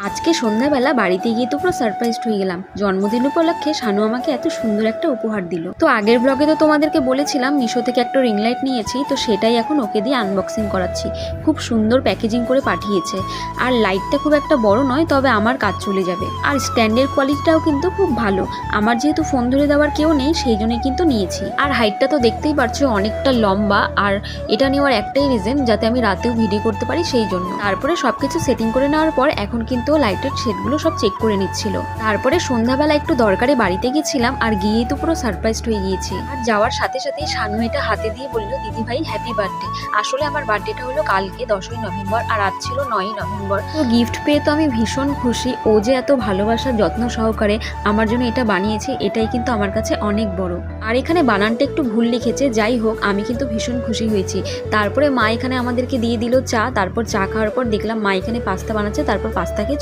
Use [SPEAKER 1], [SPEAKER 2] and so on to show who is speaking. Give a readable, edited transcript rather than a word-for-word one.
[SPEAKER 1] আজকে সন্ধ্যাবেলা বাড়িতে গিয়ে তো পুরো সারপ্রাইজড হয়ে গেলাম। জন্মদিন উপলক্ষে শানু আমাকে এত সুন্দর একটা উপহার দিল। তো আগের ব্লগে তো তোমাদেরকে বলেছিলাম মিশো থেকে একটা রিং লাইট নিয়েছি, তো সেটাই এখন ওকে দিয়ে আনবক্সিং করাচ্ছি। খুব সুন্দর প্যাকেজিং করে পাঠিয়েছে। আর লাইটটা খুব একটা বড় নয়, তবে আমার কাজ চলে যাবে। আর স্ট্যান্ডের কোয়ালিটিটাও কিন্তু খুব ভালো। আমার যেহেতু ফোন ধরে দেওয়ার কেউ নেই, সেই জন্যই কিন্তু নিয়েছি। আর হাইটটা তো দেখতেই পারছো অনেকটা লম্বা। আর এটা নেওয়ার একটাই রিজন, যাতে আমি রাতেও ভিডিও করতে পারি, সেই জন্য। তারপরে সবকিছু সেটিং করে নেওয়ার পর এখন কিন্তু লাইটের শেডগুলো সব চেক করে নিচ্ছিল। তারপরে সন্ধ্যাবেলা একটু দরকারে বাড়িতে গেছিলাম, আর গিয়েই তো পুরো সারপ্রাইজড হয়ে গিয়েছি। আর যাওয়ার সাথে সাথেই শানু এটা হাতে দিয়ে বললো, দিদি ভাই হ্যাপি বার্থডে। আসলে আমার বার্থডেটা হলো কালকে 10ই নভেম্বর, আর আজ ছিল 9ই নভেম্বর। তো গিফট পেয়ে তো আমি ভীষণ খুশি। ও যে এত ভালোবাসার যত্ন সহকারে আমার জন্য এটা বানিয়েছে, এটাই কিন্তু আমার কাছে অনেক বড়। আর এখানে বানানটা একটু ভুল লিখেছে, যাই হোক আমি কিন্তু ভীষণ খুশি হয়েছি। তারপরে মা এখানে আমাদেরকে দিয়ে দিল চা। তারপর চা খাওয়ার পর দেখলাম মা এখানে পাস্তা বানাচ্ছে, তারপর পাস্তা খেয়ে